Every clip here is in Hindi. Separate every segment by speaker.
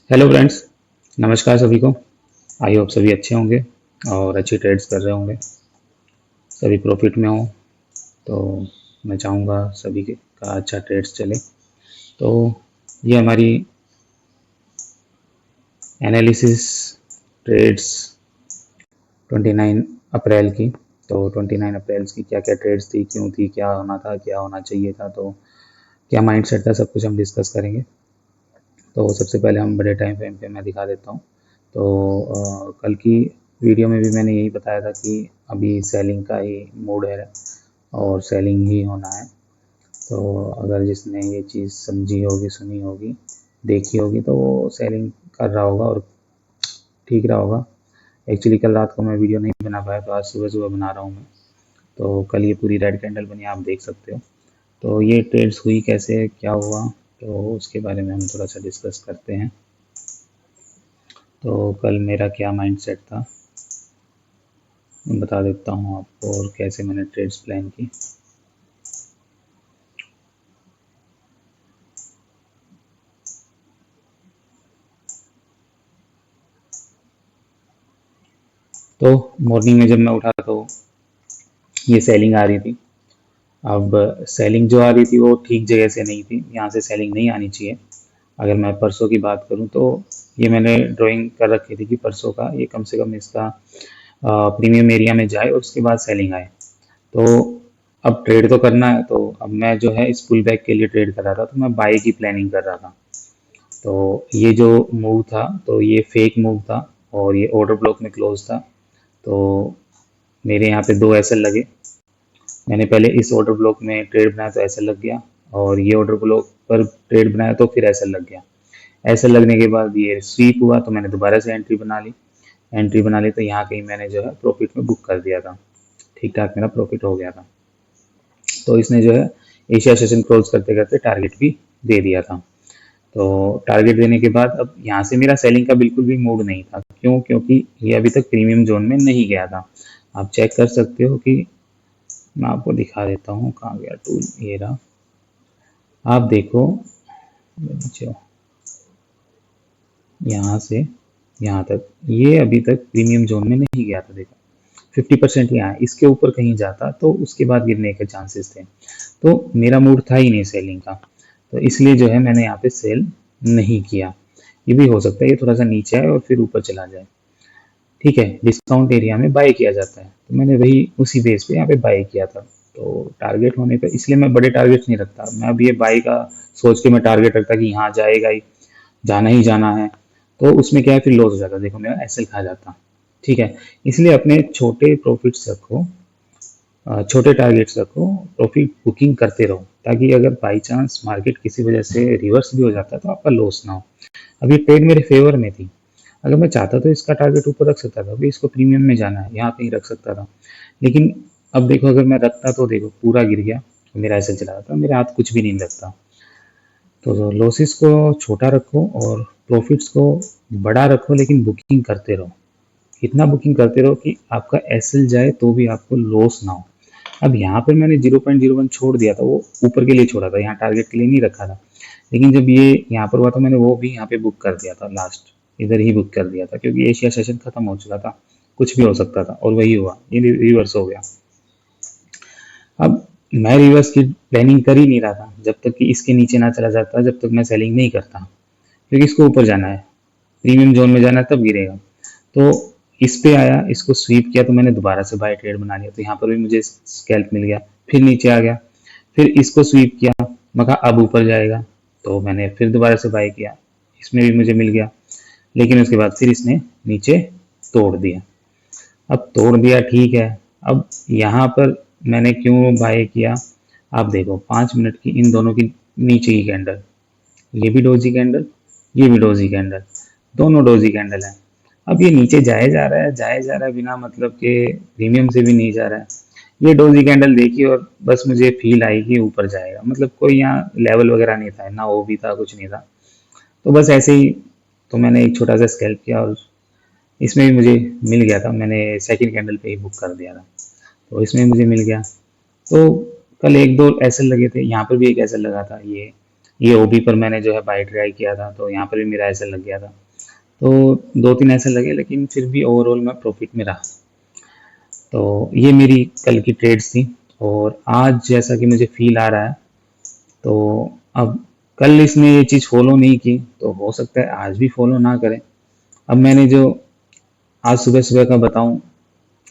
Speaker 1: Hello friends. नमस्कार सभी को। आई होप सभी अच्छे होंगे और अच्छी ट्रेड्स कर रहे होंगे, सभी प्रॉफिट में हो। तो मैं चाहूँगा सभी का अच्छा ट्रेड्स चले। तो ये हमारी एनालिसिस ट्रेड्स 29 अप्रैल की। तो 29 अप्रैल की क्या क्या ट्रेड्स थी, क्यों थी, क्या होना था, क्या होना चाहिए था, तो क्या माइंडसेट था, सब कुछ हम डिस्कस करेंगे। तो सबसे पहले हम बड़े टाइम फ्रेम पे मैं दिखा देता हूँ। तो कल की वीडियो में भी मैंने यही बताया था कि अभी सेलिंग का ही मूड है और सेलिंग ही होना है। तो अगर जिसने ये चीज़ समझी होगी, सुनी होगी, देखी होगी, तो वो सेलिंग कर रहा होगा और ठीक रहा होगा। एक्चुअली कल रात को मैं वीडियो नहीं बना पाया, तो आज सुबह सुबह बना रहा हूँ मैं। तो कल ये पूरी रेड कैंडल बनी, आप देख सकते हो। तो ये ट्रेड्स हुई कैसे, क्या हुआ, तो उसके बारे में हम थोड़ा सा डिस्कस करते हैं। तो कल मेरा क्या माइंडसेट था मैं बता देता हूँ आपको, और कैसे मैंने ट्रेड्स प्लान की। तो मॉर्निंग में जब मैं उठा तो ये सेलिंग आ रही थी। अब सेलिंग जो आ रही थी वो ठीक जगह से नहीं थी, यहाँ से सेलिंग नहीं आनी चाहिए। अगर मैं परसों की बात करूँ तो ये मैंने ड्राइंग कर रखी थी कि परसों का ये कम से कम इसका प्रीमियम एरिया में जाए और उसके बाद सेलिंग आए। तो अब ट्रेड तो करना है, तो अब मैं जो है इस पुल बैक के लिए ट्रेड कर रहा था, तो मैं बाई की प्लानिंग कर रहा था। तो ये जो मूव था तो ये फेक मूव था और ये ऑर्डर ब्लॉक में क्लोज था। तो मेरे यहाँ पे दो एसएल लगे। मैंने पहले इस ऑर्डर ब्लॉक में ट्रेड बनाया तो एसएल लग गया, और ये ऑर्डर ब्लॉक पर ट्रेड बनाया तो फिर एसएल लग गया। एसएल लगने के बाद ये स्वीप हुआ तो मैंने दोबारा से एंट्री बना ली। तो यहाँ कहीं मैंने जो है प्रॉफिट में बुक कर दिया था, ठीक ठाक मेरा प्रॉफिट हो गया था। तो इसने जो है एशिया सेशन क्लोज करते करते टारगेट भी दे दिया था। तो टारगेट देने के बाद अब यहाँ से मेरा सेलिंग का बिल्कुल भी मूड नहीं था। क्यों? क्योंकि ये अभी तक प्रीमियम जोन में नहीं गया था। आप चेक कर सकते हो कि मैं आपको दिखा देता हूँ, कहाँ गया टूल, ये रहा। आप देखो नीचे, यहाँ से यहाँ तक ये अभी तक प्रीमियम जोन में नहीं गया था। देखो 50% यहाँ है, इसके ऊपर कहीं जाता तो उसके बाद गिरने के चांसेस थे। तो मेरा मूड था ही नहीं सेलिंग का, तो इसलिए जो है मैंने यहाँ पे सेल नहीं किया। ये भी हो सकता है ये थोड़ा सा नीचे आए और फिर ऊपर चला जाए। ठीक है, डिस्काउंट एरिया में बाय किया जाता है, तो मैंने वही उसी बेस पे यहाँ पे बाय किया था। तो टारगेट होने पे इसलिए मैं बड़े टारगेट नहीं रखता। मैं अब ये बाय का सोच के मैं टारगेट रखता कि यहाँ जाएगा ही जाना है। तो उसमें क्या है, फिर लॉस हो जाता, देखो मेरा एसएल खा जाता। ठीक है, इसलिए अपने छोटे प्रॉफिट्स रखो, छोटे टारगेट्स रखो, प्रॉफिट बुकिंग करते रहो, ताकि अगर बाई चांस मार्केट किसी वजह से रिवर्स भी हो जाता है तो आपका लॉस ना हो। अब ये ट्रेड मेरे फेवर में थी। अगर मैं चाहता तो इसका टारगेट ऊपर रख सकता था, अभी इसको प्रीमियम में जाना है यहाँ कहीं रख सकता था। लेकिन अब देखो, अगर मैं रखता तो देखो पूरा गिर गया, मेरा ऐसे चला जाता, मेरे हाथ कुछ भी नहीं लगता। तो लॉसेस को छोटा रखो और प्रॉफिट्स को बड़ा रखो, लेकिन बुकिंग करते रहो। इतना बुकिंग करते रहो कि आपका एसएल जाए तो भी आपको लॉस ना हो। अब यहाँ पर मैंने 0.01 छोड़ दिया था, वो ऊपर के लिए छोड़ा था, यहाँ टारगेट के लिए नहीं रखा था। लेकिन जब ये यहाँ पर हुआ तो मैंने वो भी यहाँ पे बुक कर दिया था, लास्ट इधर ही बुक कर दिया था, क्योंकि एशिया सेशन खत्म हो चुका था, कुछ भी हो सकता था, और वही हुआ, ये रिवर्स हो गया। अब मैं रिवर्स की प्लानिंग कर ही नहीं रहा था जब तक कि इसके नीचे ना चला जाता, जब तक मैं सेलिंग नहीं करता, क्योंकि इसको ऊपर जाना है, प्रीमियम जोन में जाना है, तब गिरेगा। तो इस पे आया, इसको स्वीप किया, तो मैंने दोबारा से बाय ट्रेड बना लिया, तो यहाँ पर भी मुझे स्कैल्प मिल गया। फिर नीचे आ गया, फिर इसको स्वीप किया, मैं कहा अब ऊपर जाएगा, तो मैंने फिर दोबारा से बाय किया, इसमें भी मुझे मिल गया। लेकिन उसके बाद फिर इसने नीचे तोड़ दिया। अब तोड़ दिया, ठीक है। अब यहाँ पर मैंने क्यों बाय किया, आप देखो 5 मिनट की इन दोनों की नीचे की कैंडल, ये भी डोजी कैंडल, ये भी डोजी कैंडल, दोनों डोजी कैंडल है। अब ये नीचे जाए जा रहा है, जाए जा रहा है, बिना मतलब के प्रीमियम से भी नहीं जा रहा है। ये डोजी कैंडल देखी और बस मुझे फील आई कि ऊपर जाएगा, मतलब कोई यहाँ लेवल वगैरह नहीं था, ना वो भी था, कुछ नहीं था। तो बस ऐसे ही, तो मैंने एक छोटा सा स्कैल्प किया और इसमें भी मुझे मिल गया था, मैंने सेकंड कैंडल पे ही बुक कर दिया था, तो इसमें मुझे मिल गया। तो कल एक दो ऐसे लगे थे, यहाँ पर भी एक ऐसा लगा था, ये ये ओबी पर मैंने जो है बाई ट्राई किया था, तो यहाँ पर भी मेरा ऐसा लग गया था। तो 2-3 ऐसे लगे, लेकिन फिर भी ओवरऑल मैं प्रॉफिट में रहा। तो ये मेरी कल की ट्रेड्स थी। और आज जैसा कि मुझे फील आ रहा है, तो अब कल इसने ये चीज़ फॉलो नहीं की, तो हो सकता है आज भी फॉलो ना करे। अब मैंने जो आज सुबह सुबह का बताऊं,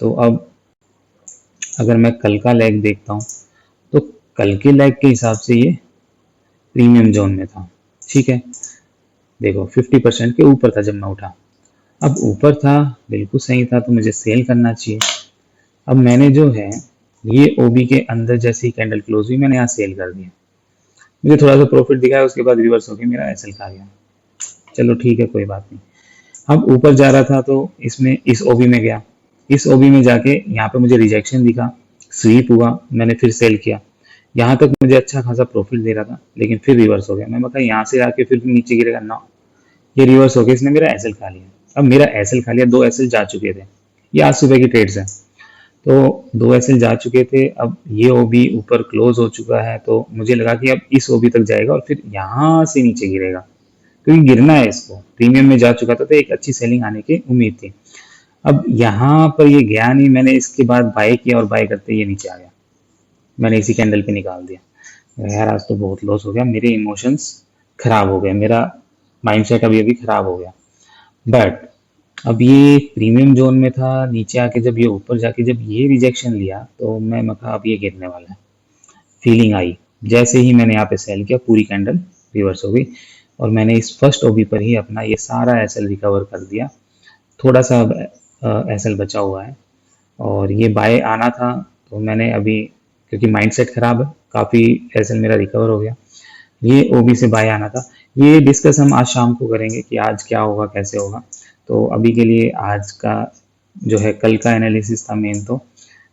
Speaker 1: तो अब अगर मैं कल का लेग देखता हूं, तो कल के लेग के हिसाब से ये प्रीमियम जोन में था। ठीक है, देखो 50% के ऊपर था जब मैं उठा। अब ऊपर था, बिल्कुल सही था, तो मुझे सेल करना चाहिए। अब मैंने जो है ये ओबी के अंदर जैसे ही कैंडल क्लोज हुई, मैंने यहाँ सेल कर दिया। मुझे थोड़ा सा प्रॉफिट दिखाया, उसके बाद रिवर्स होकर मेरा एसएल खा गया। चलो ठीक है, कोई बात नहीं। अब ऊपर जा रहा था, तो इसमें इस ओबी में गया। इस ओबी में जाके यहाँ पे मुझे रिजेक्शन दिखा, स्वीप हुआ, मैंने फिर सेल किया। यहाँ तक मुझे अच्छा खासा प्रॉफिट दे रहा था, लेकिन फिर रिवर्स हो गया। मैं बता यहाँ से आके फिर नीचे गिरेगा ना, ये रिवर्स हो गया, इसने मेरा एसएल खा लिया। अब मेरा एसएल खा लिया, 2 एसएल जा चुके थे। ये आज सुबह की ट्रेड्स है, तो 2 एसएल जा चुके थे। अब ये ओबी ऊपर क्लोज हो चुका है, तो मुझे लगा कि अब इस ओबी तक जाएगा और फिर यहाँ से नीचे गिरेगा, क्योंकि गिरना है इसको। प्रीमियम में जा चुका था, तो एक अच्छी सेलिंग आने की उम्मीद थी। अब यहाँ पर ये गया नहीं, मैंने इसके बाद बाय किया और बाय करते ये नीचे आ गया, मैंने इसी कैंडल पे निकाल दिया। यार आज तो बहुत लॉस हो गया, मेरे इमोशंस खराब हो गए, मेरा माइंडसेट अभी अभी खराब हो गया। बट अब ये प्रीमियम जोन में था, नीचे आके जब ये ऊपर जाके जब ये रिजेक्शन लिया, तो मैं मखा अब ये गिरने वाला है, फीलिंग आई। जैसे ही मैंने यहाँ पे सेल किया, पूरी कैंडल रिवर्स हो गई, और मैंने इस फर्स्ट ओबी पर ही अपना ये सारा एसएल रिकवर कर दिया। थोड़ा सा एसएल बचा हुआ है, और ये बाय आना था, तो मैंने अभी, क्योंकि माइंडसेट खराब है, काफ़ी एसएल मेरा रिकवर हो गया। ये ओबी से बाय आना था। ये डिस्कस हम आज शाम को करेंगे कि आज क्या होगा, कैसे होगा। तो अभी के लिए आज का जो है, कल का एनालिसिस था मेन, तो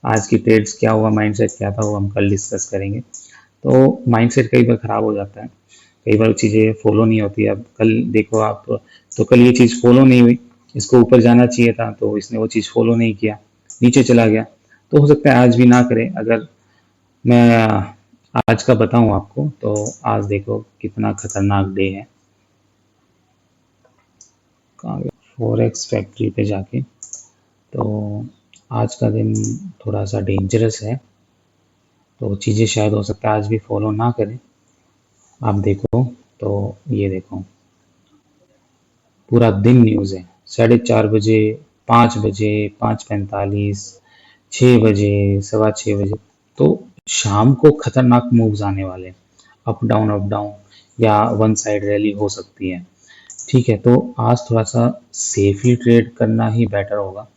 Speaker 1: आज की ट्रेड्स क्या हुआ, माइंडसेट क्या था, वो हम कल डिस्कस करेंगे। तो माइंडसेट कई बार ख़राब हो जाता है, कई बार चीज़ें फॉलो नहीं होती। अब कल देखो आप, तो कल ये चीज़ फॉलो नहीं हुई, इसको ऊपर जाना चाहिए था, तो इसने वो चीज़ फॉलो नहीं किया, नीचे चला गया। तो हो सकता है आज भी ना करे। अगर मैं आज का बताऊं आपको, तो आज देखो कितना खतरनाक डे है। कहाँ गया, फॉरेक्स फैक्ट्री पे जाके, तो आज का दिन थोड़ा सा डेंजरस है, तो चीज़ें शायद हो सकता है आज भी फॉलो ना करें। आप देखो, तो ये देखो पूरा दिन न्यूज़ है, 4:30 बजे, 5 बजे, 5:45, 6 बजे, 6:15 बजे, तो शाम को खतरनाक मूव्स आने वाले हैं, अप डाउन, या वन साइड रैली हो सकती है। ठीक है, तो आज थोड़ा सा सेफली ट्रेड करना ही बेटर होगा।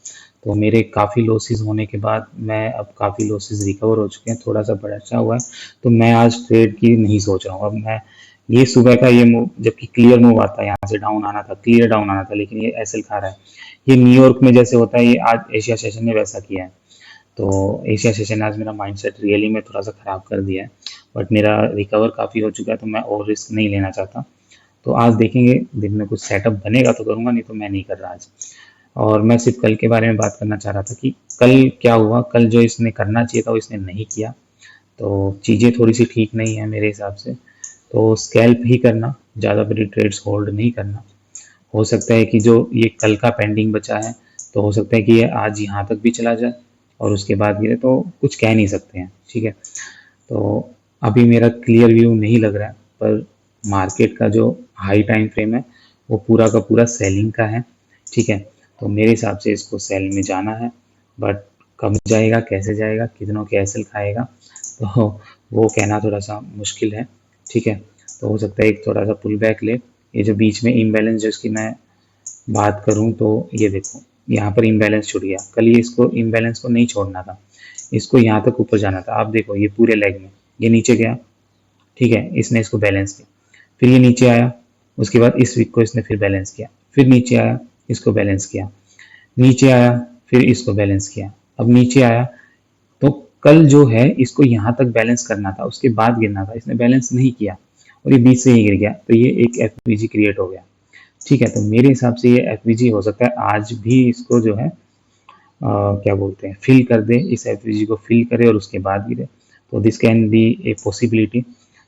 Speaker 1: तो मेरे काफ़ी लॉसेस होने के बाद, मैं अब काफ़ी लॉसेस रिकवर हो चुके हैं, थोड़ा सा बचा हुआ है, तो मैं आज ट्रेड की नहीं सोच रहा हूँ। अब मैं ये सुबह का ये मूव, जबकि क्लियर मूव आता है, यहाँ से डाउन आना था, क्लियर डाउन आना था, लेकिन ये एसएल खा रहा है। ये न्यूयॉर्क में जैसे होता है, ये आज एशिया सेशन ने वैसा किया है। तो एशिया सेशन ने आज मेरा माइंडसेट रियली में थोड़ा सा ख़राब कर दिया है, बट मेरा रिकवर काफ़ी हो चुका है, तो मैं और रिस्क नहीं लेना चाहता। तो आज देखेंगे, दिन में कुछ सेटअप बनेगा तो करूँगा, नहीं तो मैं नहीं कर रहा आज। और मैं सिर्फ कल के बारे में बात करना चाह रहा था कि कल क्या हुआ, कल जो इसने करना चाहिए था वो इसने नहीं किया, तो चीज़ें थोड़ी सी ठीक नहीं है मेरे हिसाब से। तो स्कैल्प ही करना, ज़्यादा बड़ी ट्रेड्स होल्ड नहीं करना। हो सकता है कि जो ये कल का पेंडिंग बचा है, तो हो सकता है कि ये आज यहाँ तक भी चला जाए और उसके बाद गिरे, तो कुछ कह नहीं सकते हैं। ठीक है, तो अभी मेरा क्लियर व्यू नहीं लग रहा है, पर मार्केट का जो हाई टाइम फ्रेम है, वो पूरा का पूरा सेलिंग का है। ठीक है, तो मेरे हिसाब से इसको सेल में जाना है, बट कब जाएगा, कैसे जाएगा, कितनों के एसएल खाएगा, तो वो कहना थोड़ा सा मुश्किल है। ठीक है, तो हो सकता है एक थोड़ा सा पुल बैक ले। ये जो बीच में इम्बैलेंस जिसकी मैं बात करूं, तो ये देखो यहाँ पर इम्बैलेंस छूट गया। कल ये इसको इम्बैलेंस को नहीं छोड़ना था, इसको यहाँ तक ऊपर जाना था। आप देखो ये पूरे लेग में ये नीचे गया, ठीक है, इसने इसको बैलेंस किया, फिर ये नीचे आया, उसके बाद इस वीक को इसने फिर बैलेंस किया, फिर नीचे आया, इसको बैलेंस किया, नीचे आया, फिर इसको बैलेंस किया, अब नीचे आया। तो कल जो है इसको यहाँ तक बैलेंस करना था, उसके बाद गिरना था, इसने बैलेंस नहीं किया और ये बीच से ही गिर गया, तो ये एक एफवीजी क्रिएट हो गया। ठीक है, तो मेरे हिसाब से ये एफवीजी हो सकता है आज भी इसको जो है क्या बोलते हैं, फिल कर दे, इस एफवीजी को फिल करे और उसके बाद गिरे। तो this can be a possibility.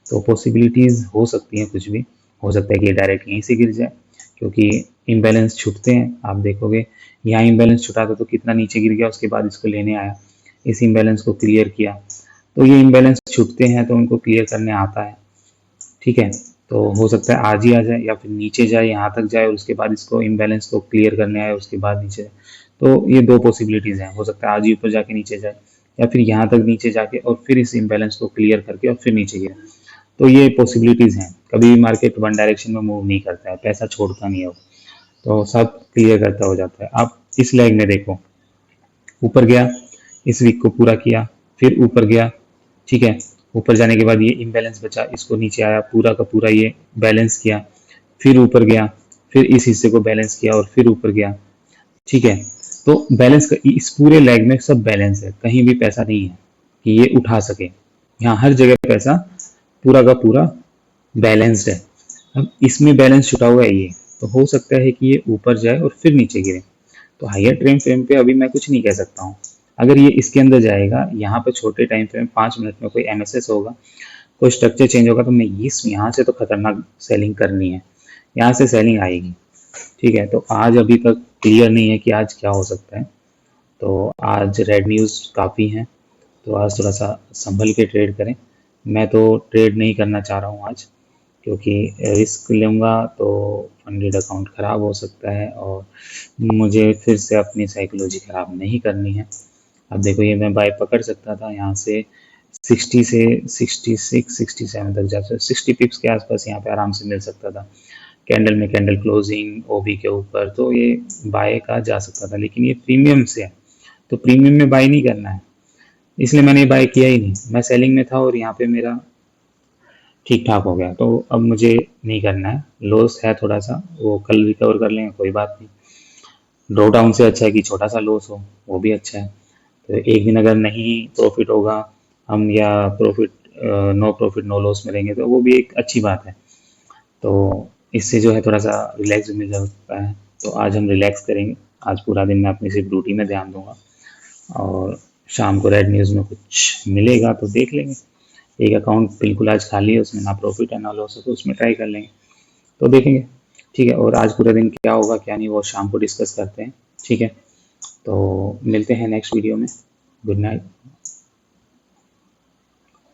Speaker 1: तो पॉसिबिलिटीज़ हो सकती हैं कुछ भी, हो सकता है कि ये डायरेक्ट यहीं से गिर जाए, क्योंकि इम्बैलेंस छूटते हैं। आप देखोगे यहाँ इम्बैलेंस छुटा था तो कितना नीचे गिर गया, उसके बाद इसको लेने आया, इस इम्बैलेंस को क्लियर किया। तो ये इम्बैलेंस छूटते हैं तो उनको क्लियर करने आता है, ठीक है। तो हो सकता है आज ही आ जाए या फिर नीचे जाए, यहाँ तक जाए और उसके बाद इसको इम्बैलेंस को क्लियर करने आए, उसके बाद नीचे जाए। तो ये दो पॉसिबिलिटीज़ हैं, हो सकता है आज ही ऊपर जाके नीचे जाए या फिर यहाँ तक नीचे जाके और फिर इस इम्बैलेंस को क्लियर करके और फिर नीचे गिरे। तो ये पॉसिबिलिटीज़ हैं। कभी भी मार्केट वन डायरेक्शन में मूव नहीं करता है, पैसा छोड़ता नहीं है वो, तो सब क्लियर करता हो जाता है। आप इस लेग में देखो, ऊपर गया, इस वीक को पूरा किया, फिर ऊपर गया, ठीक है। ऊपर जाने के बाद ये इम्बैलेंस बचा, इसको नीचे आया, पूरा का पूरा ये बैलेंस किया, फिर ऊपर गया, फिर इस हिस्से को बैलेंस किया और फिर ऊपर गया, ठीक है। तो बैलेंस इस पूरे लेग में सब बैलेंस है, कहीं भी पैसा नहीं है कि ये उठा सके। यहाँ हर जगह पैसा पूरा का पूरा बैलेंस्ड है। अब इसमें बैलेंस छुटा हुआ है ये, तो हो सकता है कि ये ऊपर जाए और फिर नीचे गिरे। तो हायर टाइम फ्रेम पे अभी मैं कुछ नहीं कह सकता हूँ। अगर ये इसके अंदर जाएगा, यहाँ पे छोटे टाइम फ्रेम 5 मिनट में कोई एमएसएस होगा, कोई स्ट्रक्चर चेंज होगा, तो मैं इस यहाँ से तो खतरनाक सेलिंग करनी है, यहाँ से सेलिंग आएगी, ठीक है। तो आज अभी तक क्लियर नहीं है कि आज क्या हो सकता है। तो आज रेड न्यूज़ काफ़ी हैं, तो आज थोड़ा सा संभल के ट्रेड करें। मैं तो ट्रेड नहीं करना चाह रहा हूँ आज, क्योंकि रिस्क लूँगा तो फंडेड अकाउंट ख़राब हो सकता है और मुझे फिर से अपनी साइकोलॉजी ख़राब नहीं करनी है। अब देखो ये मैं बाय पकड़ सकता था यहाँ से 60 से 66 67 तक, जाकर 60 पिप्स के आसपास यहाँ पे आराम से मिल सकता था, कैंडल में कैंडल क्लोजिंग ओबी के ऊपर, तो ये बाय का जा सकता था। लेकिन ये प्रीमियम से है, तो प्रीमियम में बाय नहीं करना है, इसलिए मैंने ये बाय किया ही नहीं। मैं सेलिंग में था और यहाँ पे मेरा ठीक ठाक हो गया, तो अब मुझे नहीं करना है। लॉस है थोड़ा सा, वो कल रिकवर कर लेंगे, कोई बात नहीं। ड्रॉ डाउन से अच्छा है कि छोटा सा लॉस हो, वो भी अच्छा है। तो एक दिन अगर नहीं प्रॉफिट होगा हम, या profit no profit no loss में रहेंगे, तो वो भी एक अच्छी बात है। तो इससे जो है थोड़ा सा रिलैक्स मिल जाता है। तो आज हम रिलैक्स करेंगे, आज पूरा दिन मैं अपनी सिर्फ ड्यूटी में ध्यान दूंगा और शाम को रेड न्यूज़ में कुछ मिलेगा तो देख लेंगे। एक अकाउंट बिल्कुल आज खाली है, उसमें ना प्रॉफिट है ना लॉस है, तो उसमें ट्राई कर लेंगे, तो देखेंगे, ठीक है। और आज पूरा दिन क्या होगा क्या नहीं वो शाम को डिस्कस करते हैं, ठीक है। तो मिलते हैं नेक्स्ट वीडियो में। Good night.